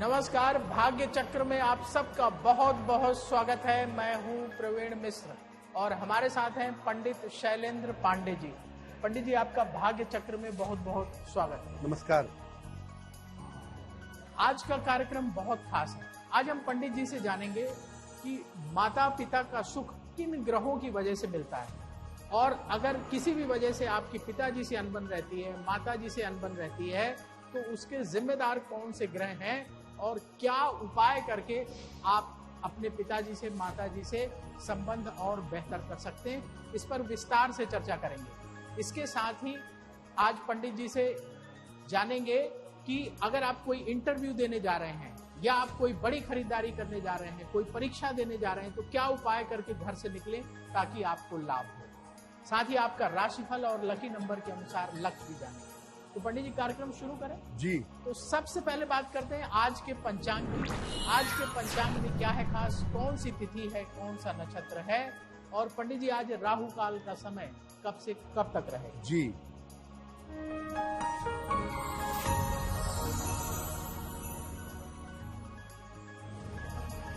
नमस्कार, भाग्य चक्र में आप सबका बहुत बहुत स्वागत है। मैं हूं प्रवीण मिश्र और हमारे साथ हैं पंडित शैलेंद्र पांडे जी। पंडित जी, आपका भाग्य चक्र में बहुत बहुत स्वागत है। नमस्कार। आज का कार्यक्रम बहुत खास है। आज हम पंडित जी से जानेंगे कि माता पिता का सुख किन ग्रहों की वजह से मिलता है, और अगर किसी भी वजह से आपके पिताजी से अनबन रहती है, माताजी से अनबन रहती है, तो उसके जिम्मेदार कौन से ग्रह हैं और क्या उपाय करके आप अपने पिताजी से, माताजी से संबंध और बेहतर कर सकते हैं, इस पर विस्तार से चर्चा करेंगे। इसके साथ ही आज पंडित जी से जानेंगे कि अगर आप कोई इंटरव्यू देने जा रहे हैं या आप कोई बड़ी खरीदारी करने जा रहे हैं, कोई परीक्षा देने जा रहे हैं, तो क्या उपाय करके घर से निकलें ताकि आपको लाभ हो। साथ ही आपका राशिफल और लकी नंबर के अनुसार लक भी जानेंगे। तो पंडित जी, कार्यक्रम शुरू करें जी। तो सबसे पहले बात करते हैं आज के पंचांग की। आज के पंचांग में क्या है खास, कौन सी तिथि है, कौन सा नक्षत्र है, और पंडित जी आज राहु काल का समय कब से कब तक रहेगा? जी,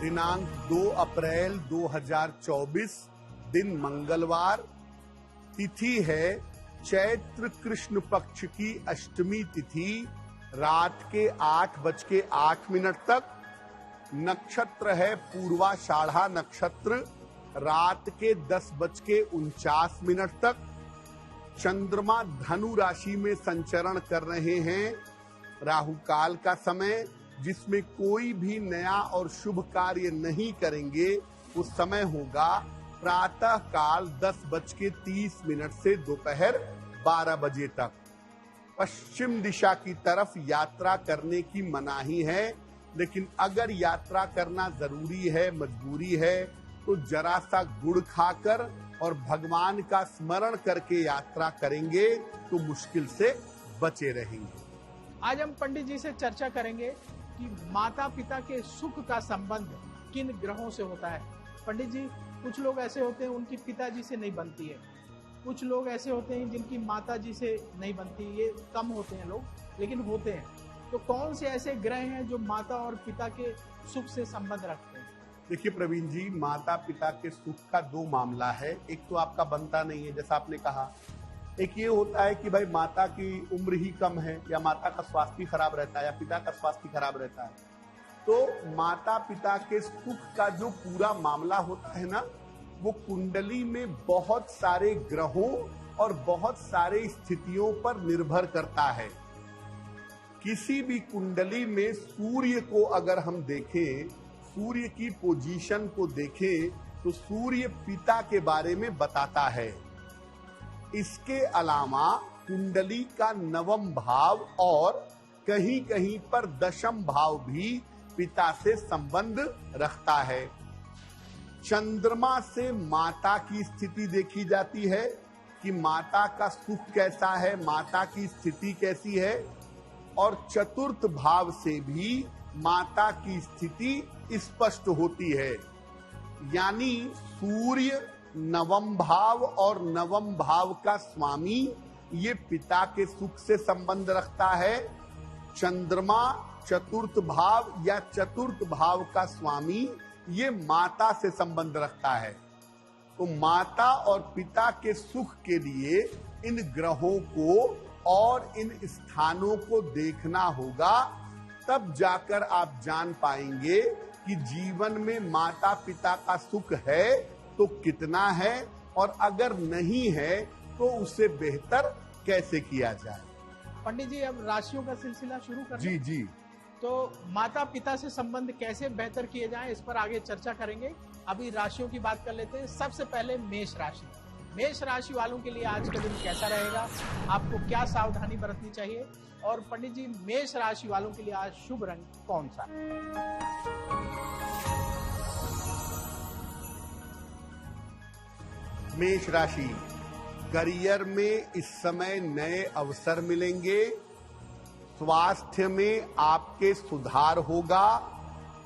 दिनांक 2 अप्रैल 2024, दिन मंगलवार, तिथि है चैत्र कृष्ण पक्ष की अष्टमी तिथि, रात के 8:08 तक। नक्षत्र है पूर्वाषाढ़ा नक्षत्र, रात के 10:49 तक। चंद्रमा धनु राशि में संचरण कर रहे हैं। राहु काल का समय, जिसमें कोई भी नया और शुभ कार्य नहीं करेंगे, उस समय होगा प्रातः काल 10:30 से दोपहर 12 बजे तक। पश्चिम दिशा की तरफ यात्रा करने की मनाही है, लेकिन अगर यात्रा करना जरूरी है, मजबूरी है, तो जरा सा गुड़ खाकर और भगवान का स्मरण करके यात्रा करेंगे तो मुश्किल से बचे रहेंगे। आज हम पंडित जी से चर्चा करेंगे कि माता पिता के सुख का संबंध किन ग्रहों से होता है। पंडित जी, कुछ लोग ऐसे होते हैं उनकी पिताजी से नहीं बनती है, कुछ लोग ऐसे होते हैं जिनकी माताजी से नहीं बनती, ये कम होते हैं लोग, लेकिन होते हैं। तो कौन से ऐसे ग्रह हैं जो माता और पिता के सुख से संबंध रखते हैं? देखिए प्रवीण जी, माता पिता के सुख का दो मामला है। एक तो आपका बनता नहीं है, जैसा आपने कहा। एक ये होता है कि भाई माता की उम्र ही कम है, या माता का स्वास्थ्य खराब रहता है, या पिता का स्वास्थ्य खराब रहता है। तो माता पिता के सुख का जो पूरा मामला होता है ना, वो कुंडली में बहुत सारे ग्रहों और बहुत सारे स्थितियों पर निर्भर करता है। किसी भी कुंडली में सूर्य को अगर हम देखें, सूर्य की पोजीशन को देखें, तो सूर्य पिता के बारे में बताता है। इसके अलावा कुंडली का 9वां भाव और कहीं कहीं पर 10वां भाव भी पिता से संबंध रखता है। चंद्रमा से माता की स्थिति देखी जाती है कि माता का सुख कैसा है, माता की स्थिति कैसी है, और चतुर्थ भाव से भी माता की स्थिति स्पष्ट होती है। यानी सूर्य 9वां भाव और 9वां भाव का स्वामी ये पिता के सुख से संबंध रखता है। चंद्रमा चतुर्थ भाव या चतुर्थ भाव का स्वामी ये माता से संबंध रखता है। तो माता और पिता के सुख के लिए इन ग्रहों को और इन स्थानों को देखना होगा, तब जाकर आप जान पाएंगे कि जीवन में माता पिता का सुख है तो कितना है, और अगर नहीं है तो उसे बेहतर कैसे किया जाए। पंडित जी, अब राशियों का सिलसिला शुरू करें। जी जी। तो माता पिता से संबंध कैसे बेहतर किए जाएं, इस पर आगे चर्चा करेंगे। अभी राशियों की बात कर लेते हैं। सबसे पहले मेष राशि। मेष राशि वालों के लिए आज का दिन कैसा रहेगा, आपको क्या सावधानी बरतनी चाहिए, और पंडित जी मेष राशि वालों के लिए आज शुभ रंग कौन सा? मेष राशि, करियर में इस समय नए अवसर मिलेंगे। स्वास्थ्य में आपके सुधार होगा।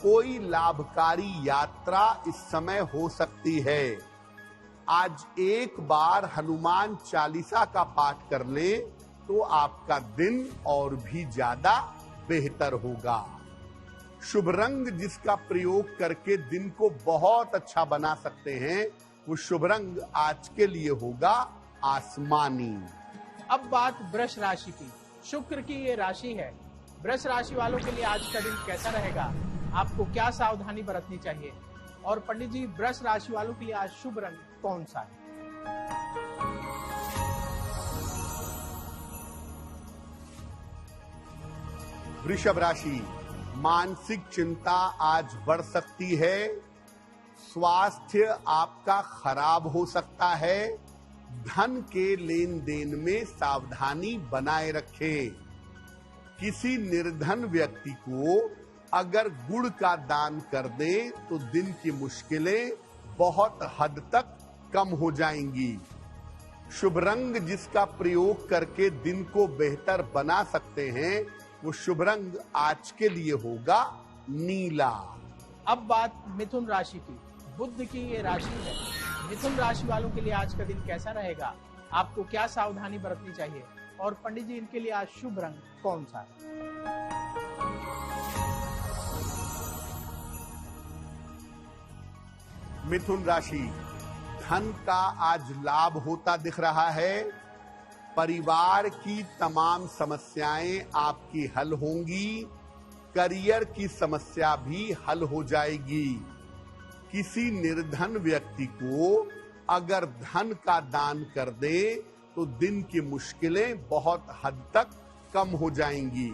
कोई लाभकारी यात्रा इस समय हो सकती है। आज एक बार हनुमान चालीसा का पाठ कर लें तो आपका दिन और भी ज्यादा बेहतर होगा। शुभ रंग जिसका प्रयोग करके दिन को बहुत अच्छा बना सकते हैं, वो शुभ रंग आज के लिए होगा आसमानी। अब बात वृष राशि की। शुक्र की ये राशि है। वृष राशि वालों के लिए आज का दिन कैसा रहेगा, आपको क्या सावधानी बरतनी चाहिए, और पंडित जी वृष राशि वालों के लिए आज शुभ रंग कौन सा है? वृषभ राशि, मानसिक चिंता आज बढ़ सकती है। स्वास्थ्य आपका खराब हो सकता है। धन के लेन देन में सावधानी बनाए रखें। किसी निर्धन व्यक्ति को अगर गुड़ का दान कर दें तो दिन की मुश्किलें बहुत हद तक कम हो जाएंगी। शुभ रंग जिसका प्रयोग करके दिन को बेहतर बना सकते हैं, वो शुभ रंग आज के लिए होगा नीला। अब बात मिथुन राशि की। बुध की ये राशि है। मिथुन राशि वालों के लिए आज का दिन कैसा रहेगा, आपको क्या सावधानी बरतनी चाहिए, और पंडित जी इनके लिए आज शुभ रंग कौन सा है? मिथुन राशि, धन का आज लाभ होता दिख रहा है। परिवार की तमाम समस्याएं आपकी हल होंगी। करियर की समस्या भी हल हो जाएगी। किसी निर्धन व्यक्ति को अगर धन का दान कर दे तो दिन की मुश्किलें बहुत हद तक कम हो जाएंगी।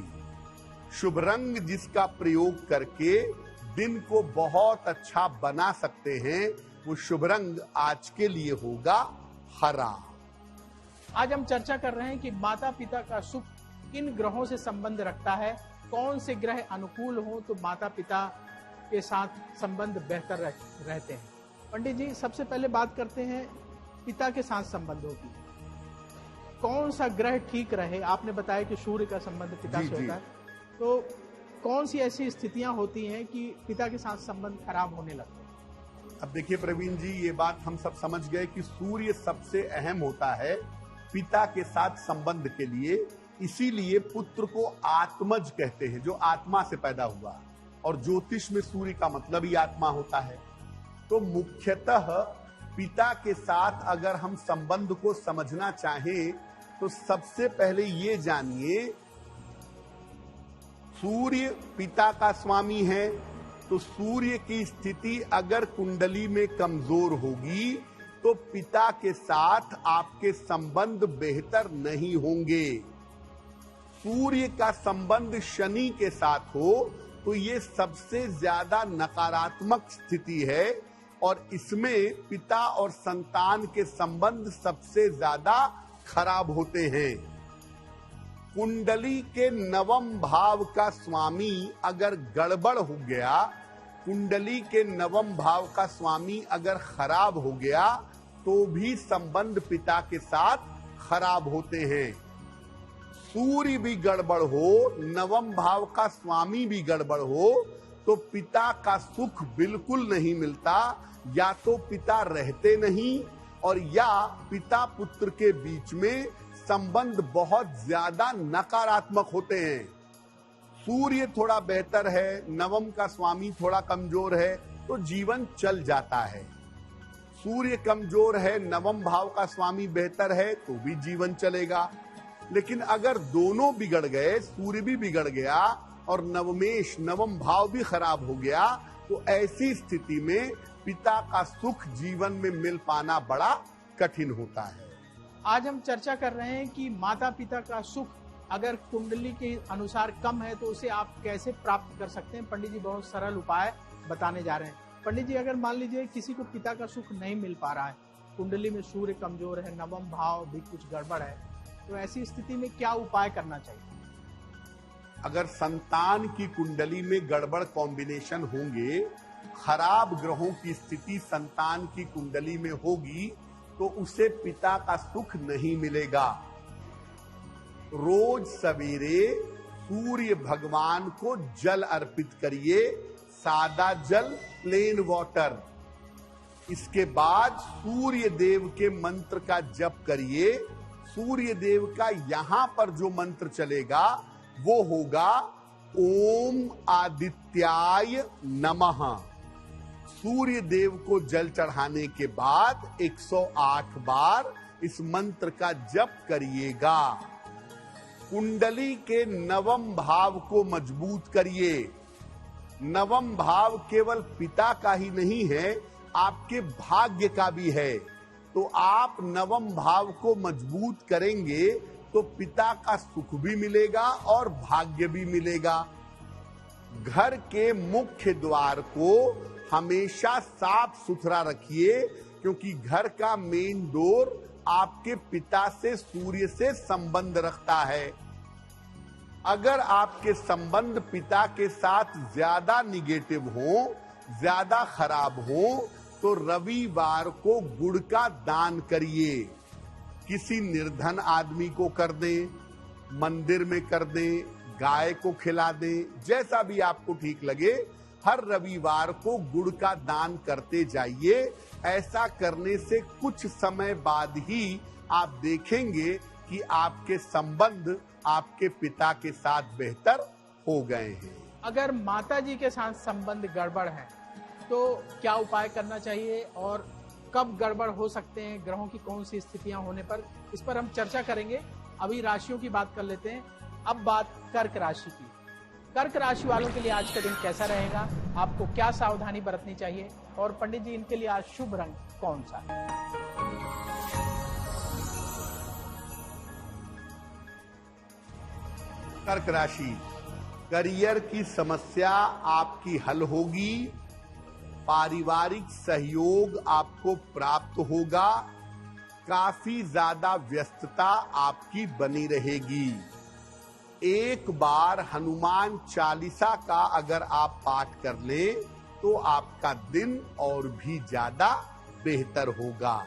शुभ रंग जिसका प्रयोग करके दिन को बहुत अच्छा बना सकते हैं, वो शुभ रंग आज के लिए होगा हरा। आज हम चर्चा कर रहे हैं कि माता पिता का सुख किन ग्रहों से संबंध रखता है, कौन से ग्रह अनुकूल हो तो माता पिता के साथ संबंध बेहतर रहते हैं। पंडित जी सबसे पहले बात करते हैं पिता के साथ संबंधों की। कौन सा ग्रह ठीक रहे? आपने बताया कि सूर्य का संबंध पिता से होता है, तो कौन सी ऐसी स्थितियां होती हैं कि पिता के साथ संबंध खराब होने लगते हैं? अब देखिए प्रवीण जी, ये बात हम सब समझ गए कि सूर्य सबसे अहम होता है पिता के साथ संबंध के लिए। इसीलिए पुत्र को आत्मज कहते हैं, जो आत्मा से पैदा हुआ, और ज्योतिष में सूर्य का मतलब ही आत्मा होता है। तो मुख्यतः पिता के साथ अगर हम संबंध को समझना चाहें तो सबसे पहले ये जानिए, सूर्य पिता का स्वामी है, तो सूर्य की स्थिति अगर कुंडली में कमजोर होगी तो पिता के साथ आपके संबंध बेहतर नहीं होंगे। सूर्य का संबंध शनि के साथ हो तो ये सबसे ज्यादा नकारात्मक स्थिति है, और इसमें पिता और संतान के संबंध सबसे ज्यादा खराब होते हैं। कुंडली के नवम भाव का स्वामी अगर गड़बड़ हो गया, कुंडली के नवम भाव का स्वामी अगर खराब हो गया, तो भी संबंध पिता के साथ खराब होते हैं। सूर्य भी गड़बड़ हो, नवम भाव का स्वामी भी गड़बड़ हो, तो पिता का सुख बिल्कुल नहीं मिलता। या तो पिता रहते नहीं, और या पिता पुत्र के बीच में संबंध बहुत ज्यादा नकारात्मक होते हैं। सूर्य थोड़ा बेहतर है, नवम का स्वामी थोड़ा कमजोर है, तो जीवन चल जाता है। सूर्य कमजोर है, नवम भाव का स्वामी बेहतर है, तो भी जीवन चलेगा। लेकिन अगर दोनों बिगड़ गए, सूर्य भी बिगड़ गया और नवमेश नवम भाव भी खराब हो गया, तो ऐसी स्थिति में पिता का सुख जीवन में मिल पाना बड़ा कठिन होता है। आज हम चर्चा कर रहे हैं कि माता पिता का सुख अगर कुंडली के अनुसार कम है तो उसे आप कैसे प्राप्त कर सकते हैं। पंडित जी बहुत सरल उपाय बताने जा रहे हैं। पंडित जी अगर मान लीजिए किसी को पिता का सुख नहीं मिल पा रहा है, कुंडली में सूर्य कमजोर है, नवम भाव भी कुछ गड़बड़ है, तो ऐसी स्थिति में क्या उपाय करना चाहिए? अगर संतान की कुंडली में गड़बड़ कॉम्बिनेशन होंगे, खराब ग्रहों की स्थिति संतान की कुंडली में होगी, तो उसे पिता का सुख नहीं मिलेगा। रोज सवेरे सूर्य भगवान को जल अर्पित करिए, सादा जल, प्लेन वाटर। इसके बाद सूर्य देव के मंत्र का जप करिए। सूर्य देव का यहां पर जो मंत्र चलेगा वो होगा ओम आदित्याय नमः। सूर्य देव को जल चढ़ाने के बाद 108 बार इस मंत्र का जप करिएगा। कुंडली के नवम भाव को मजबूत करिए। नवम भाव केवल पिता का ही नहीं है, आपके भाग्य का भी है। तो आप नवम भाव को मजबूत करेंगे तो पिता का सुख भी मिलेगा और भाग्य भी मिलेगा। घर के मुख्य द्वार को हमेशा साफ सुथरा रखिए, क्योंकि घर का मेन डोर आपके पिता से, सूर्य से संबंध रखता है। अगर आपके संबंध पिता के साथ ज्यादा निगेटिव हो, ज्यादा खराब हो, तो रविवार को गुड़ का दान करिए। किसी निर्धन आदमी को कर दें, मंदिर में कर दें, गाय को खिला दें, जैसा भी आपको ठीक लगे। हर रविवार को गुड़ का दान करते जाइए। ऐसा करने से कुछ समय बाद ही आप देखेंगे कि आपके संबंध आपके पिता के साथ बेहतर हो गए हैं। अगर माता जी के साथ संबंध गड़बड़ है तो क्या उपाय करना चाहिए और कब गड़बड़ हो सकते हैं, ग्रहों की कौन सी स्थितियां होने पर, इस पर हम चर्चा करेंगे। अभी राशियों की बात कर लेते हैं। अब बात कर्क राशि की। कर्क राशि वालों के लिए आज का दिन कैसा रहेगा, आपको क्या सावधानी बरतनी चाहिए, और पंडित जी इनके लिए आज शुभ रंग कौन सा है? कर्क राशि, करियर की समस्या आपकी हल होगी। पारिवारिक सहयोग आपको प्राप्त होगा। काफी ज्यादा व्यस्तता आपकी बनी रहेगी। एक बार हनुमान चालीसा का अगर आप पाठ कर लें तो आपका दिन और भी ज्यादा बेहतर होगा।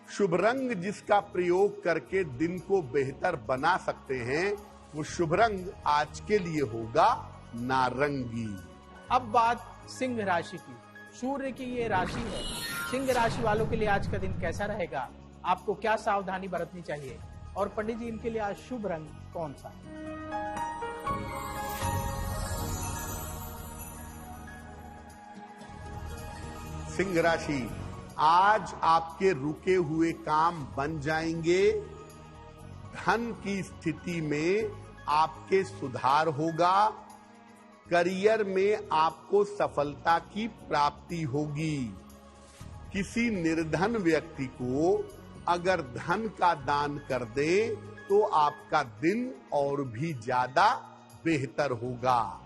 शुभ रंग जिसका प्रयोग करके दिन को बेहतर बना सकते हैं, वो शुभ रंग आज के लिए होगा नारंगी। अब बात सिंह राशि की। सूर्य की ये राशि है। सिंह राशि वालों के लिए आज का दिन कैसा रहेगा, आपको क्या सावधानी बरतनी चाहिए, और पंडित जी इनके लिए आज शुभ रंग कौन सा? सिंह राशि, आज आपके रुके हुए काम बन जाएंगे। धन की स्थिति में आपके सुधार होगा। करियर में आपको सफलता की प्राप्ति होगी। किसी निर्धन व्यक्ति को अगर धन का दान कर दे तो आपका दिन और भी ज्यादा बेहतर होगा।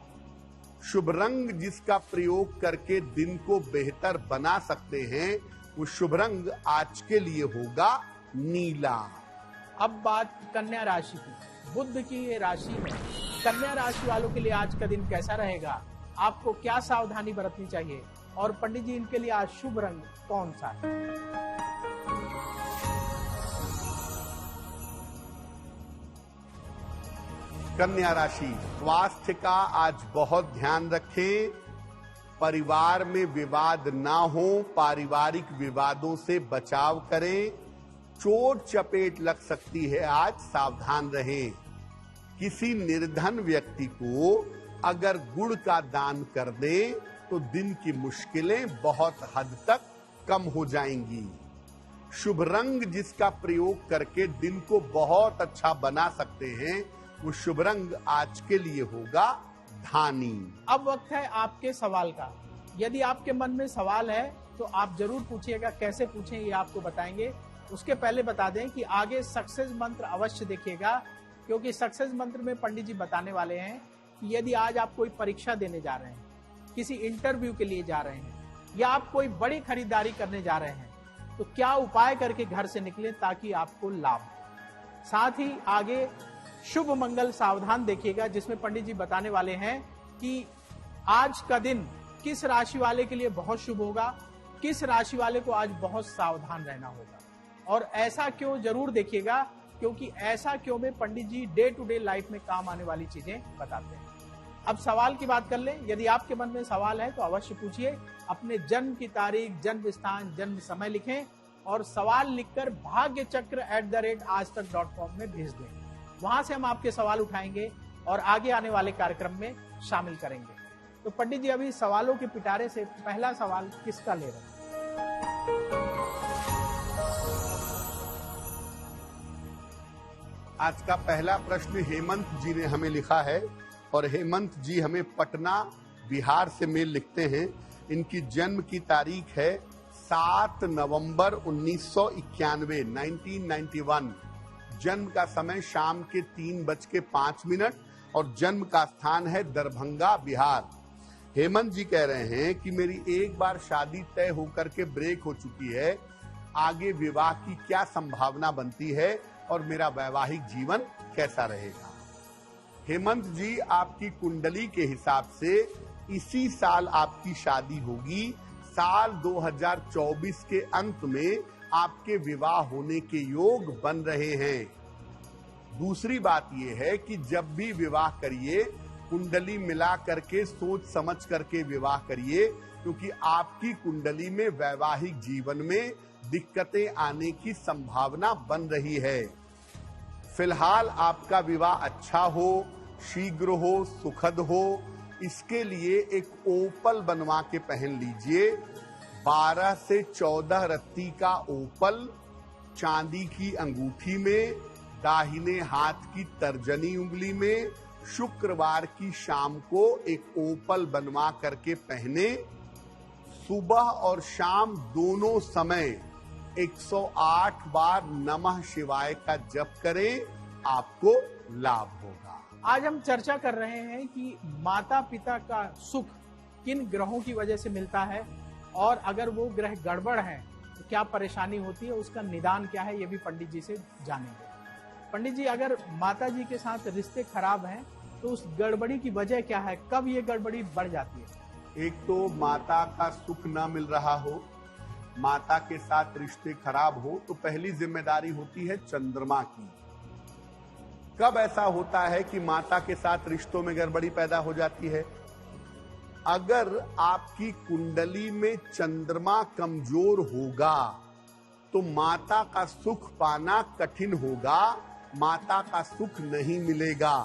शुभ रंग जिसका प्रयोग करके दिन को बेहतर बना सकते हैं, वो शुभ रंग आज के लिए होगा नीला। अब बात कन्या राशि की। बुध की ये राशि है। कन्या राशि वालों के लिए आज का दिन कैसा रहेगा, आपको क्या सावधानी बरतनी चाहिए, और पंडित जी इनके लिए आज शुभ रंग कौन सा है? कन्या राशि, स्वास्थ्य का आज बहुत ध्यान रखें। परिवार में विवाद ना हो, पारिवारिक विवादों से बचाव करें। चोट चपेट लग सकती है, आज सावधान रहें। किसी निर्धन व्यक्ति को अगर गुड़ का दान कर दें तो दिन की मुश्किलें बहुत हद तक कम हो जाएंगी। शुभ रंग जिसका प्रयोग करके दिन को बहुत अच्छा बना सकते हैं, वो शुभ रंग आज के लिए होगा धानी। अब वक्त है आपके सवाल का। यदि आपके मन में सवाल है तो आप जरूर पूछिएगा। कैसे पूछें ये आपको बताएंगे। उसके पहले बता दें कि आगे सक्सेस मंत्र अवश्य देखिएगा, क्योंकि सक्सेस मंत्र में पंडित जी बताने वाले हैं कि यदि आज आप कोई परीक्षा देने जा रहे हैं, किसी इंटरव्यू के लिए जा रहे हैं, या आप कोई बड़ी खरीदारी करने जा रहे हैं, तो क्या उपाय करके घर से निकलें ताकि आपको लाभ हो। साथ ही आगे शुभ मंगल सावधान देखिएगा, जिसमें पंडित जी बताने वाले हैं कि आज का दिन किस राशि वाले के लिए बहुत शुभ होगा, किस राशि वाले को आज बहुत सावधान रहना होगा। और ऐसा क्यों जरूर देखिएगा, क्योंकि ऐसा क्यों में पंडित जी डे टू डे लाइफ में काम आने वाली चीजें बताते हैं। अब सवाल की बात कर लें। यदि आपके मन में सवाल है तो अवश्य पूछिए। अपने जन्म की तारीख, जन्म स्थान, जन्म समय लिखें और सवाल लिखकर भाग्यचक्र@aajtak.com में भेज दें। वहां से हम आपके सवाल उठाएंगे और आगे आने वाले कार्यक्रम में शामिल करेंगे। तो पंडित जी, अभी सवालों के पिटारे से पहला सवाल किसका ले रहे हैं? आज का पहला प्रश्न हेमंत जी ने हमें लिखा है और हेमंत जी हमें पटना बिहार से मेल लिखते हैं। इनकी जन्म की तारीख है 7 नवंबर 1991, 1991। जन्म का समय शाम के 3:05 और जन्म का स्थान है दरभंगा, बिहार। हेमंत जी कह रहे हैं कि मेरी एक बार शादी तय होकर के ब्रेक हो चुकी है, आगे विवाह की क्या संभावना बनती है और मेरा वैवाहिक जीवन कैसा रहेगा? हेमंत जी, आपकी कुंडली के हिसाब से इसी साल आपकी शादी होगी। साल 2024 के अंत में आपके विवाह होने के योग बन रहे हैं। दूसरी बात यह है कि जब भी विवाह करिए कुंडली मिला करके सोच समझ करके विवाह करिए, क्योंकि आपकी कुंडली में वैवाहिक जीवन में दिक्कतें आने की संभावना बन रही है। फिलहाल आपका विवाह अच्छा हो, शीघ्र हो, सुखद हो, इसके लिए एक ओपल बनवा के पहन लीजिए। 12 से 14 रत्ती का ओपल चांदी की अंगूठी में, दाहिने हाथ की तर्जनी उंगली में, शुक्रवार की शाम को एक ओपल बनवा करके पहने। सुबह और शाम दोनों समय 108 बार नमः शिवाय का जप करें, आपको लाभ होगा। आज हम चर्चा कर रहे हैं कि माता पिता का सुख किन ग्रहों की वजह से मिलता है और अगर वो ग्रह गड़बड़ हैं तो क्या परेशानी होती है, उसका निदान क्या है, ये भी पंडित जी से जानेंगे। पंडित जी, अगर माता जी के साथ रिश्ते खराब हैं तो उस गड़बड़ी की वजह क्या है, कब ये गड़बड़ी बढ़ जाती है? एक तो माता का सुख न मिल रहा हो, माता के साथ रिश्ते खराब हो, तो पहली जिम्मेदारी होती है चंद्रमा की। कब ऐसा होता है कि माता के साथ रिश्तों में गड़बड़ी पैदा हो जाती है? अगर आपकी कुंडली में चंद्रमा कमजोर होगा तो माता का सुख पाना कठिन होगा, माता का सुख नहीं मिलेगा।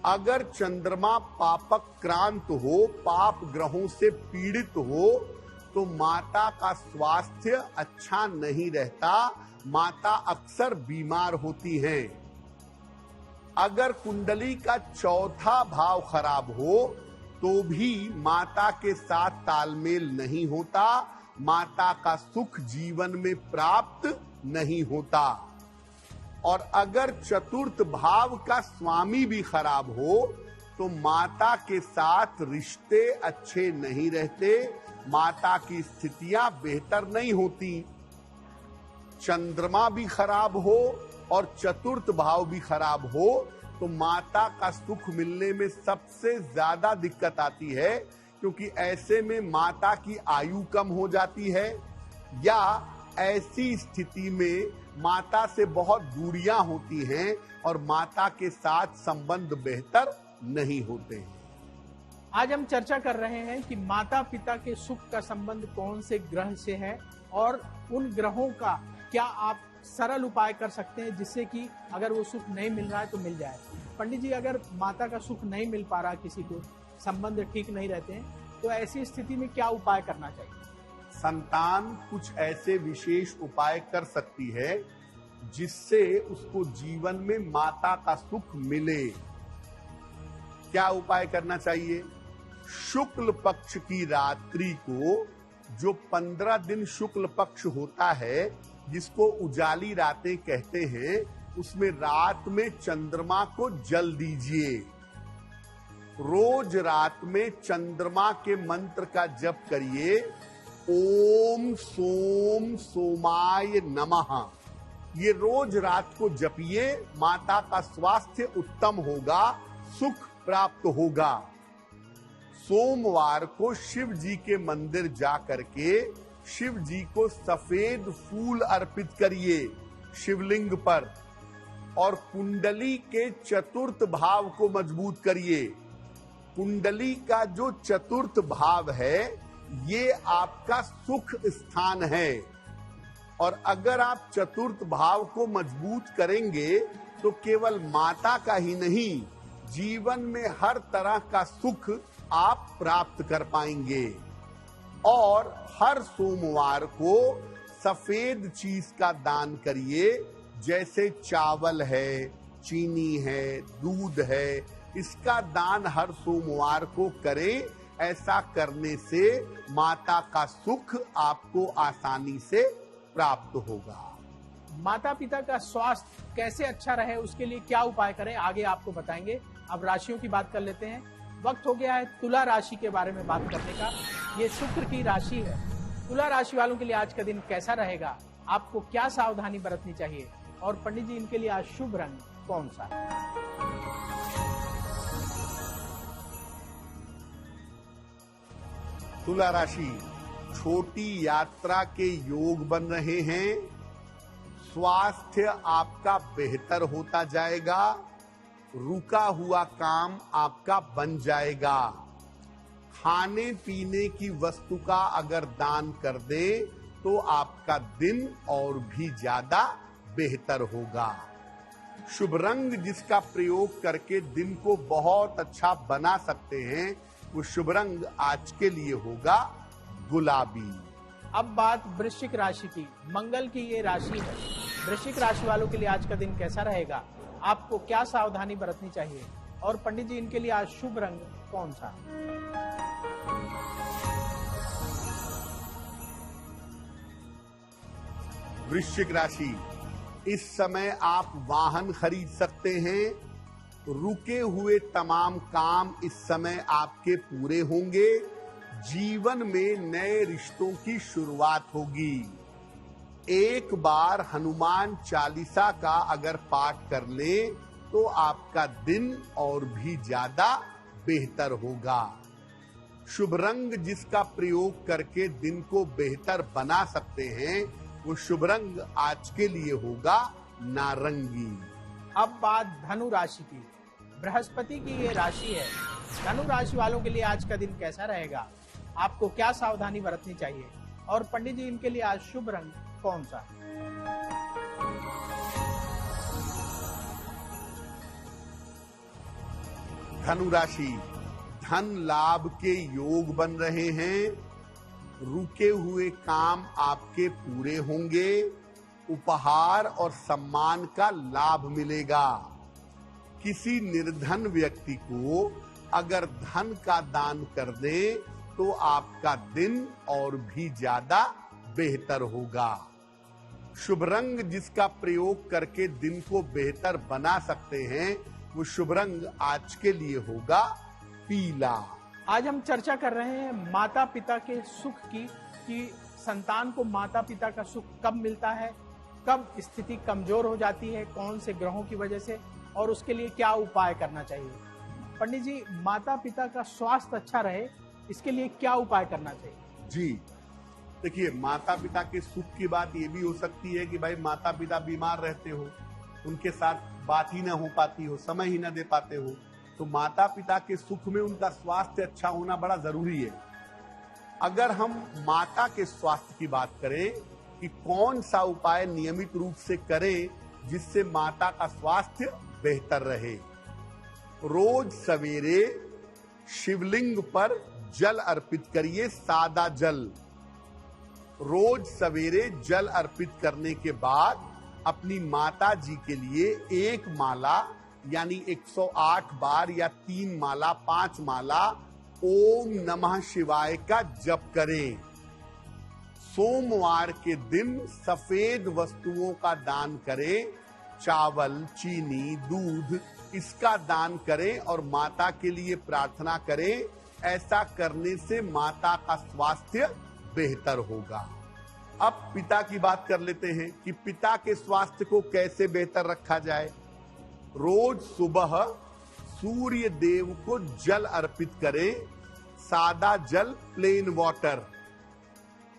अगर चंद्रमा पापक्रांत हो, पाप ग्रहों से पीड़ित हो, तो माता का स्वास्थ्य अच्छा नहीं रहता, माता अक्सर बीमार होती हैं। अगर कुंडली का चौथा भाव खराब हो तो भी माता के साथ तालमेल नहीं होता, माता का सुख जीवन में प्राप्त नहीं होता। और अगर चतुर्थ भाव का स्वामी भी खराब हो तो माता के साथ रिश्ते अच्छे नहीं रहते, माता की स्थितियां बेहतर नहीं होती। चंद्रमा भी खराब हो और चतुर्थ भाव भी खराब हो तो माता का सुख मिलने में सबसे ज्यादा दिक्कत आती है, क्योंकि ऐसे में माता की आयु कम हो जाती है या ऐसी स्थिति में माता से बहुत दूरियां होती हैं और माता के साथ संबंध बेहतर नहीं होते हैं। आज हम चर्चा कर रहे हैं कि माता पिता के सुख का संबंध कौन से ग्रह से है और उन ग्रहों का क्या आप सरल उपाय कर सकते हैं जिससे कि अगर वो सुख नहीं मिल रहा है तो मिल जाए। पंडित जी, अगर माता का सुख नहीं मिल पा रहा, किसी को संबंध ठीक नहीं रहते हैं, तो ऐसी स्थिति में क्या उपाय करना चाहिए? संतान कुछ ऐसे विशेष उपाय कर सकती है जिससे उसको जीवन में माता का सुख मिले। क्या उपाय करना चाहिए? शुक्ल पक्ष की रात्रि को, जो 15 दिन शुक्ल पक्ष होता है, जिसको उजाली रातें कहते हैं, उसमें रात में चंद्रमा को जल दीजिए। रोज रात में चंद्रमा के मंत्र का जप करिए, ओम सोम सोमाय नमः। ये रोज रात को जपिए, माता का स्वास्थ्य उत्तम होगा, सुख प्राप्त होगा। सोमवार को शिव जी के मंदिर जा करके शिव जी को सफेद फूल अर्पित करिए शिवलिंग पर, और कुंडली के चतुर्थ भाव को मजबूत करिए। कुंडली का जो चतुर्थ भाव है ये आपका सुख स्थान है, और अगर आप चतुर्थ भाव को मजबूत करेंगे तो केवल माता का ही नहीं, जीवन में हर तरह का सुख आप प्राप्त कर पाएंगे। और हर सोमवार को सफेद चीज का दान करिए, जैसे चावल है, चीनी है, दूध है, इसका दान हर सोमवार को करें। ऐसा करने से माता का सुख आपको आसानी से प्राप्त होगा। माता पिता का स्वास्थ्य कैसे अच्छा रहे, उसके लिए क्या उपाय करें, आगे आपको बताएंगे। अब राशियों की बात कर लेते हैं। वक्त हो गया है तुला राशि के बारे में बात करने का। ये शुक्र की राशि है। तुला राशि वालों के लिए आज का दिन कैसा रहेगा, आपको क्या सावधानी बरतनी चाहिए, और पंडित जी इनके लिए आज शुभ रंग कौन सा है? तुला राशि, छोटी यात्रा के योग बन रहे हैं। स्वास्थ्य आपका बेहतर होता जाएगा। रुका हुआ काम आपका बन जाएगा। खाने पीने की वस्तु का अगर दान कर दे तो आपका दिन और भी ज्यादा बेहतर होगा। शुभ रंग जिसका प्रयोग करके दिन को बहुत अच्छा बना सकते हैं, वो शुभ रंग आज के लिए होगा गुलाबी। अब बात वृश्चिक राशि की। मंगल की ये राशि है। वृश्चिक राशि वालों के लिए आज का दिन कैसा रहेगा, आपको क्या सावधानी बरतनी चाहिए, और पंडित जी इनके लिए आज शुभ रंग कौन सा? वृश्चिक राशि, इस समय आप वाहन खरीद सकते हैं। रुके हुए तमाम काम इस समय आपके पूरे होंगे। जीवन में नए रिश्तों की शुरुआत होगी। एक बार हनुमान चालीसा का अगर पाठ कर ले तो आपका दिन और भी ज्यादा बेहतर होगा। शुभ रंग जिसका प्रयोग करके दिन को बेहतर बना सकते हैं, वो शुभ रंग आज के लिए होगा नारंगी। अब बात धनु राशि की। बृहस्पति की ये राशि है। धनु राशि वालों के लिए आज का दिन कैसा रहेगा, आपको क्या सावधानी बरतनी चाहिए, और पंडित जी इनके लिए आज शुभ रंग कौन सा? धनु राशि, धन लाभ के योग बन रहे हैं। रुके हुए काम आपके पूरे होंगे। उपहार और सम्मान का लाभ मिलेगा। किसी निर्धन व्यक्ति को अगर धन का दान कर दे तो आपका दिन और भी ज्यादा बेहतर होगा। शुभ रंग जिसका प्रयोग करके दिन को बेहतर बना सकते हैं, वो शुभ रंग आज के लिए होगा पीला। आज हम चर्चा कर रहे हैं माता पिता के सुख की, कि संतान को माता पिता का सुख कब मिलता है, कब स्थिति कमजोर हो जाती है, कौन से ग्रहों की वजह से, और उसके लिए क्या उपाय करना चाहिए। पंडित जी, माता पिता का स्वास्थ्य अच्छा रहे, इसके लिए क्या उपाय करना चाहिए? जी देखिए, माता पिता के सुख की बात ये भी हो सकती है कि भाई माता पिता बीमार रहते हो, उनके साथ बात ही ना हो पाती हो, समय ही ना दे पाते हो, तो माता पिता के सुख में उनका स्वास्थ्य अच्छा होना बड़ा जरूरी है। अगर हम माता के स्वास्थ्य की बात करें कि कौन सा उपाय नियमित रूप से करें जिससे माता का स्वास्थ्य बेहतर रहे, रोज सवेरे शिवलिंग पर जल अर्पित करिए, सादा जल। रोज सवेरे जल अर्पित करने के बाद अपनी माता जी के लिए एक माला यानी 108 बार या 3 माला 5 माला ओम नमः शिवाय का जप करें। सोमवार के दिन सफेद वस्तुओं का दान करें। चावल, चीनी, दूध, इसका दान करें और माता के लिए प्रार्थना करें। ऐसा करने से माता का स्वास्थ्य बेहतर होगा। अब पिता की बात कर लेते हैं कि पिता के स्वास्थ्य को कैसे बेहतर रखा जाए। रोज सुबह सूर्य देव को जल अर्पित करें, सादा जल, प्लेन वाटर,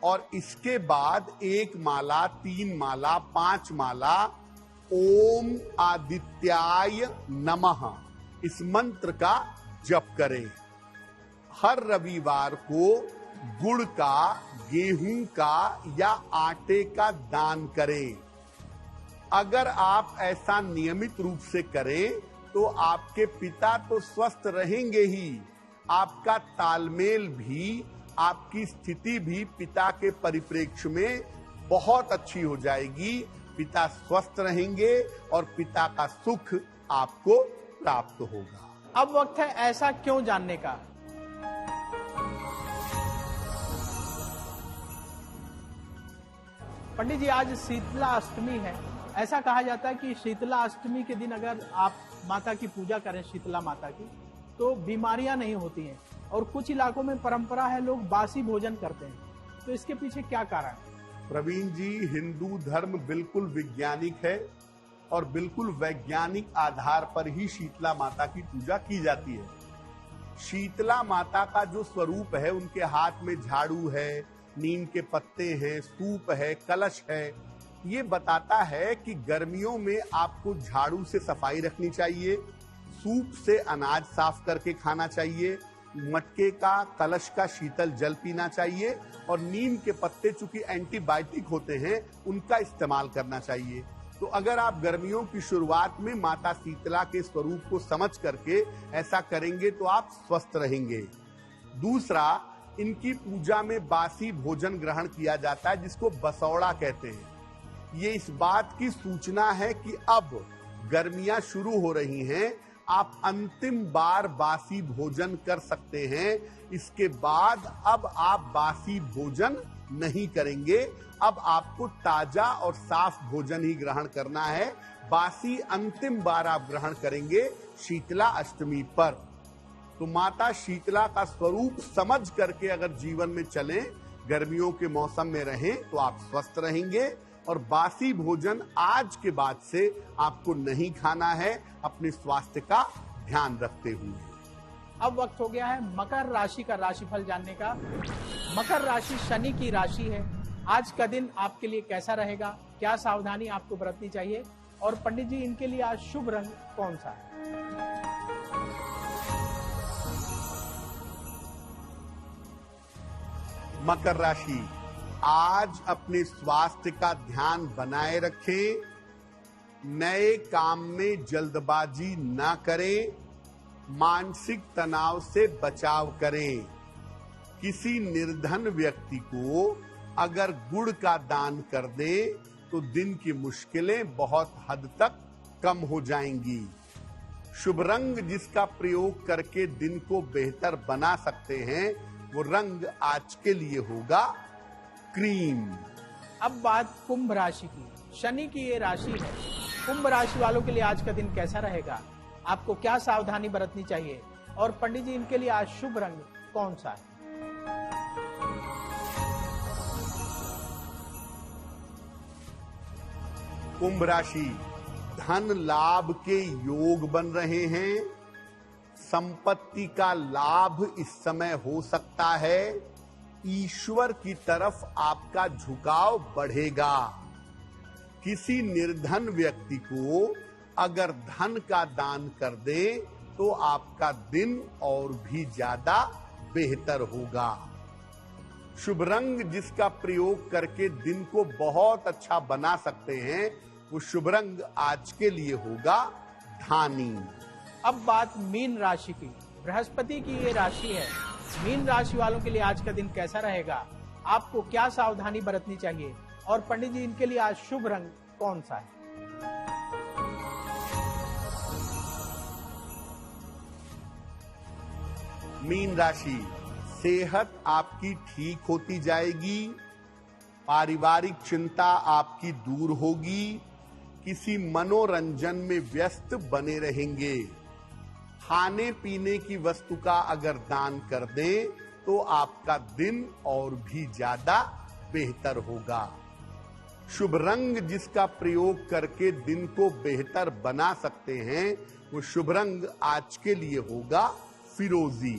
और इसके बाद 1 माला, 3 माला, 5 माला ओम आदित्याय नमः इस मंत्र का जप करें। हर रविवार को गुड़ का, गेहूं का या आटे का दान करें। अगर आप ऐसा नियमित रूप से करें तो आपके पिता तो स्वस्थ रहेंगे ही, आपका तालमेल भी, आपकी स्थिति भी पिता के परिप्रेक्ष्य में बहुत अच्छी हो जाएगी। पिता स्वस्थ रहेंगे और पिता का सुख आपको प्राप्त होगा। अब वक्त है ऐसा क्यों जानने का। पंडित जी, आज शीतला अष्टमी है। ऐसा कहा जाता है कि शीतला अष्टमी के दिन अगर आप माता की पूजा करें, शीतला माता की, तो बीमारियां नहीं होती हैं। और कुछ इलाकों में परंपरा है, लोग बासी भोजन करते हैं। तो इसके पीछे क्या कारण है? प्रवीण जी, हिंदू धर्म बिल्कुल वैज्ञानिक है और बिल्कुल वैज्ञानिक आधार पर ही शीतला माता की पूजा की जाती है। शीतला माता का जो स्वरूप है, उनके हाथ में झाड़ू है, नीम के पत्ते हैं, सूप है, कलश है, ये बताता है कि गर्मियों में आपको झाड़ू से सफाई रखनी चाहिए, सूप से अनाज साफ करके खाना चाहिए, मटके का, कलश का शीतल जल पीना चाहिए और नीम के पत्ते चूंकि एंटीबायोटिक होते हैं, उनका इस्तेमाल करना चाहिए। तो अगर आप गर्मियों की शुरुआत में माता शीतला के स्वरूप को समझ करके ऐसा करेंगे तो आप स्वस्थ रहेंगे। दूसरा, इनकी पूजा में बासी भोजन ग्रहण किया जाता है, जिसको बसौड़ा कहते हैं। ये इस बात की सूचना है कि अब गर्मियां शुरू हो रही हैं, आप अंतिम बार बासी भोजन कर सकते हैं। इसके बाद अब आप बासी भोजन नहीं करेंगे, अब आपको ताजा और साफ भोजन ही ग्रहण करना है। बासी अंतिम बार आप ग्रहण करेंगे शीतला अष्टमी पर। तो माता शीतला का स्वरूप समझ करके अगर जीवन में चलें, गर्मियों के मौसम में रहें, तो आप स्वस्थ रहेंगे। और बासी भोजन आज के बाद से आपको नहीं खाना है, अपने स्वास्थ्य का ध्यान रखते हुए। अब वक्त हो गया है मकर राशि का राशिफल जानने का। मकर राशि शनि की राशि है। आज का दिन आपके लिए कैसा रहेगा, क्या सावधानी आपको बरतनी चाहिए, और पंडित जी, इनके लिए आज शुभ रंग कौन सा है? मकर राशि, आज अपने स्वास्थ्य का ध्यान बनाए रखें, नए काम में जल्दबाजी ना करें, मानसिक तनाव से बचाव करें। किसी निर्धन व्यक्ति को अगर गुड़ का दान कर दें तो दिन की मुश्किलें बहुत हद तक कम हो जाएंगी। शुभ रंग जिसका प्रयोग करके दिन को बेहतर बना सकते हैं, वो रंग आज के लिए होगा क्रीम। अब बात कुंभ राशि की। शनि की ये राशि है। कुंभ राशि वालों के लिए आज का दिन कैसा रहेगा, आपको क्या सावधानी बरतनी चाहिए, और पंडित जी, इनके लिए आज शुभ रंग कौन सा है? कुंभ राशि, धन लाभ के योग बन रहे हैं, संपत्ति का लाभ इस समय हो सकता है, ईश्वर की तरफ आपका झुकाव बढ़ेगा। किसी निर्धन व्यक्ति को अगर धन का दान कर दें तो आपका दिन और भी ज्यादा बेहतर होगा। शुभ रंग जिसका प्रयोग करके दिन को बहुत अच्छा बना सकते हैं, वो शुभ रंग आज के लिए होगा धानी। अब बात मीन राशि की। बृहस्पति की ये राशि है। मीन राशि वालों के लिए आज का दिन कैसा रहेगा, आपको क्या सावधानी बरतनी चाहिए, और पंडित जी, इनके लिए आज शुभ रंग कौन सा है? मीन राशि, सेहत आपकी ठीक होती जाएगी, पारिवारिक चिंता आपकी दूर होगी, किसी मनोरंजन में व्यस्त बने रहेंगे। खाने पीने की वस्तु का अगर दान कर दें तो आपका दिन और भी ज्यादा बेहतर होगा। शुभ रंग जिसका प्रयोग करके दिन को बेहतर बना सकते हैं, वो शुभ रंग आज के लिए होगा फिरोजी।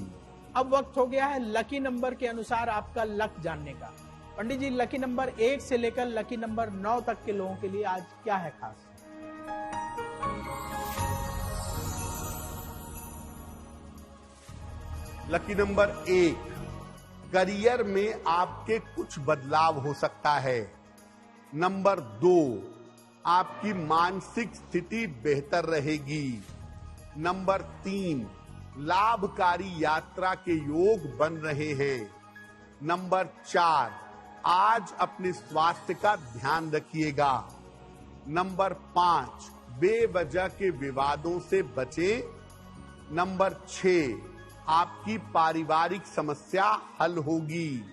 अब वक्त हो गया है लकी नंबर के अनुसार आपका लक जानने का। पंडित जी, लकी नंबर 1 से लेकर लकी नंबर 9 तक के लोगों के लिए आज क्या है खास? लकी नंबर 1, करियर में आपके कुछ बदलाव हो सकता है। नंबर 2, आपकी मानसिक स्थिति बेहतर रहेगी। नंबर 3, लाभकारी यात्रा के योग बन रहे हैं। नंबर 4, आज अपने स्वास्थ्य का ध्यान रखिएगा। नंबर 5, बेवजह के विवादों से बचें। नंबर 6, आपकी पारिवारिक समस्या हल होगी।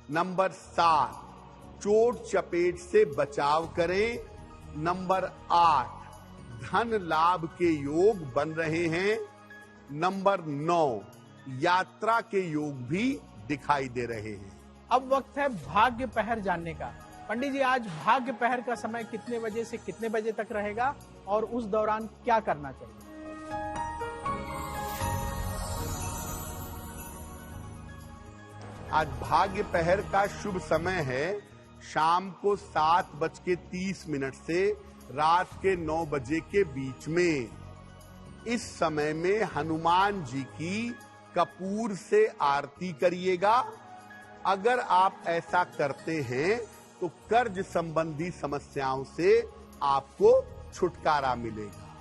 नंबर 7, चोट चपेट से बचाव करें। नंबर 8, धन लाभ के योग बन रहे हैं। नंबर 9, यात्रा के योग भी दिखाई दे रहे हैं। अब वक्त है भाग्य पहर जानने का। पंडित जी, आज भाग्य पहर का समय कितने बजे से कितने बजे तक रहेगा और उस दौरान क्या करना चाहिए? आज भाग्य पहर का शुभ समय है शाम को 7:30 से रात के 9 बजे के बीच में। इस समय में हनुमान जी की कपूर से आरती करिएगा। अगर आप ऐसा करते हैं तो कर्ज संबंधी समस्याओं से आपको छुटकारा मिलेगा।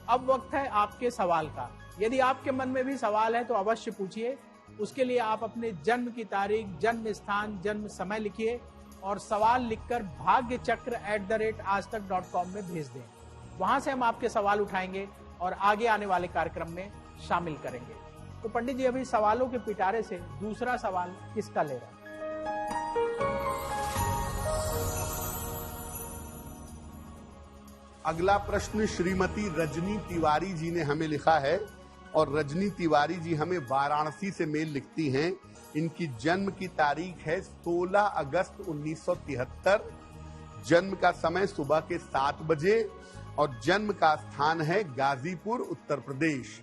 अब वक्त है आपके सवाल का। यदि आपके मन में भी सवाल है तो अवश्य पूछिए। उसके लिए आप अपने जन्म की तारीख, जन्म स्थान, जन्म समय लिखिए और सवाल लिखकर bhagyachakra@aajtak.com में भेज दें। वहां से हम आपके सवाल उठाएंगे और आगे आने वाले कार्यक्रम में शामिल करेंगे। तो पंडित जी, अभी सवालों के पिटारे से दूसरा सवाल किसका ले रहा है? अगला प्रश्न श्रीमती रजनी तिवारी जी ने हमें लिखा है और रजनी तिवारी जी हमें वाराणसी से मेल लिखती हैं। इनकी जन्म की तारीख है 16 अगस्त 1973, जन्म का समय सुबह के 7 बजे और जन्म का स्थान है गाजीपुर, उत्तर प्रदेश।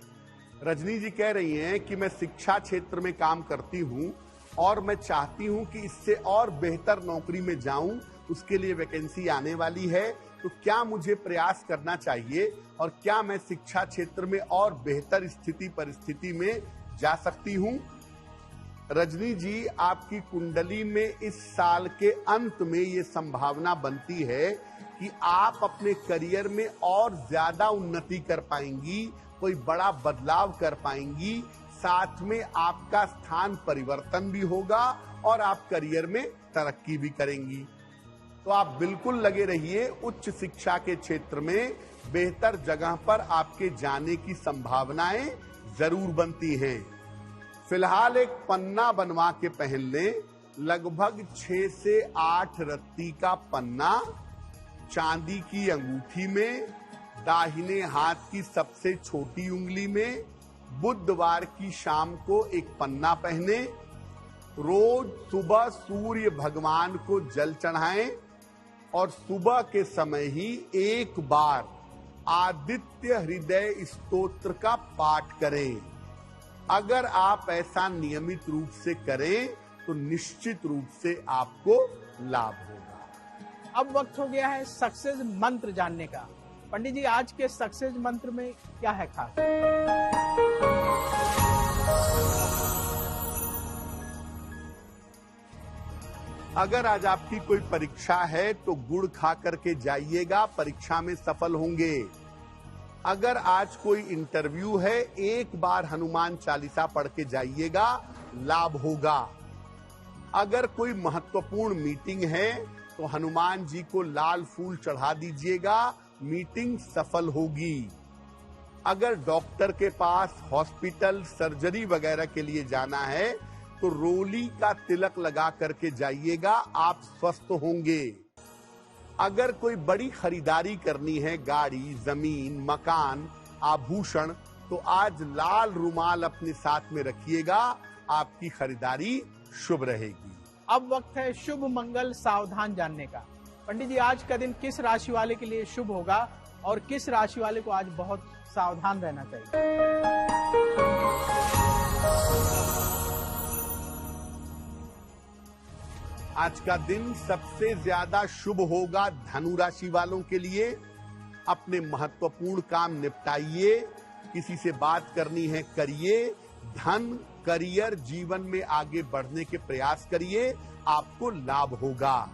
रजनी जी कह रही हैं कि मैं शिक्षा क्षेत्र में काम करती हूं और मैं चाहती हूं कि इससे और बेहतर नौकरी में जाऊं। उसके लिए वैकेंसी आने वाली है, तो क्या मुझे प्रयास करना चाहिए और क्या मैं शिक्षा क्षेत्र में और बेहतर स्थिति परिस्थिति में जा सकती हूं? रजनी जी, आपकी कुंडली में इस साल के अंत में ये संभावना बनती है कि आप अपने करियर में और ज्यादा उन्नति कर पाएंगी, कोई बड़ा बदलाव कर पाएंगी, साथ में आपका स्थान परिवर्तन भी होगा और आप करियर में तरक्की भी करेंगी। तो आप बिल्कुल लगे रहिए। उच्च शिक्षा के क्षेत्र में बेहतर जगह पर आपके जाने की संभावनाएं जरूर बनती हैं। फिलहाल एक पन्ना बनवा के पहन लें। लगभग 6 से 8 रत्ती का पन्ना चांदी की अंगूठी में, दाहिने हाथ की सबसे छोटी उंगली में। बुधवार की शाम को एक पन्ना पहने। रोज सुबह सूर्य भगवान को जल चढ़ाएं और सुबह के समय ही एक बार आदित्य हृदय स्तोत्र का पाठ करें। अगर आप ऐसा नियमित रूप से करें तो निश्चित रूप से आपको लाभ होगा। अब वक्त हो गया है सक्सेस मंत्र जानने का। पंडित जी, आज के सक्सेस मंत्र में क्या है खास? अगर आज आपकी कोई परीक्षा है तो गुड़ खा करके जाइएगा, परीक्षा में सफल होंगे। अगर आज कोई इंटरव्यू है, एक बार हनुमान चालीसा पढ़ के जाइएगा, लाभ होगा। अगर कोई महत्वपूर्ण मीटिंग है तो हनुमान जी को लाल फूल चढ़ा दीजिएगा, मीटिंग सफल होगी। अगर डॉक्टर के पास, हॉस्पिटल, सर्जरी वगैरह के लिए जाना है तो रोली का तिलक लगा करके जाइएगा, आप स्वस्थ होंगे। अगर कोई बड़ी खरीदारी करनी है, गाड़ी, जमीन, मकान, आभूषण, तो आज लाल रुमाल अपने साथ में रखिएगा, आपकी खरीदारी शुभ रहेगी। अब वक्त है शुभ मंगल सावधान जानने का। पंडित जी, आज का दिन किस राशि वाले के लिए शुभ होगा और किस राशि वाले को आज बहुत सावधान रहना चाहिए? आज का दिन सबसे ज्यादा शुभ होगा धनु राशि वालों के लिए। अपने महत्वपूर्ण काम निपटाइए, किसी से बात करनी है करिए, धन, करियर, जीवन में आगे बढ़ने के प्रयास करिए, आपको लाभ होगा।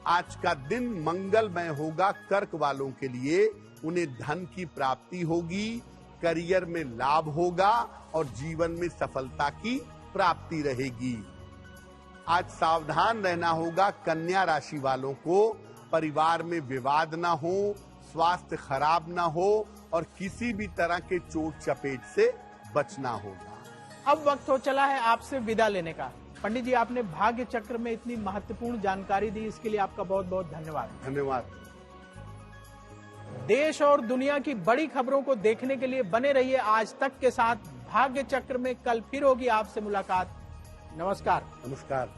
आज का दिन मंगलमय होगा कर्क वालों के लिए। उन्हें धन की प्राप्ति होगी, करियर में लाभ होगा और जीवन में सफलता की प्राप्ति रहेगी। आज सावधान रहना होगा कन्या राशि वालों को, परिवार में विवाद ना हो, स्वास्थ्य खराब ना हो और किसी भी तरह के चोट चपेट से बचना होगा। अब वक्त हो चला है आपसे विदा लेने का। पंडित जी, आपने भाग्य चक्र में इतनी महत्वपूर्ण जानकारी दी, इसके लिए आपका बहुत बहुत धन्यवाद। धन्यवाद। देश और दुनिया की बड़ी खबरों को देखने के लिए बने रहिए आज तक के साथ। भाग्य चक्र में कल फिर होगी आपसे मुलाकात। नमस्कार। नमस्कार।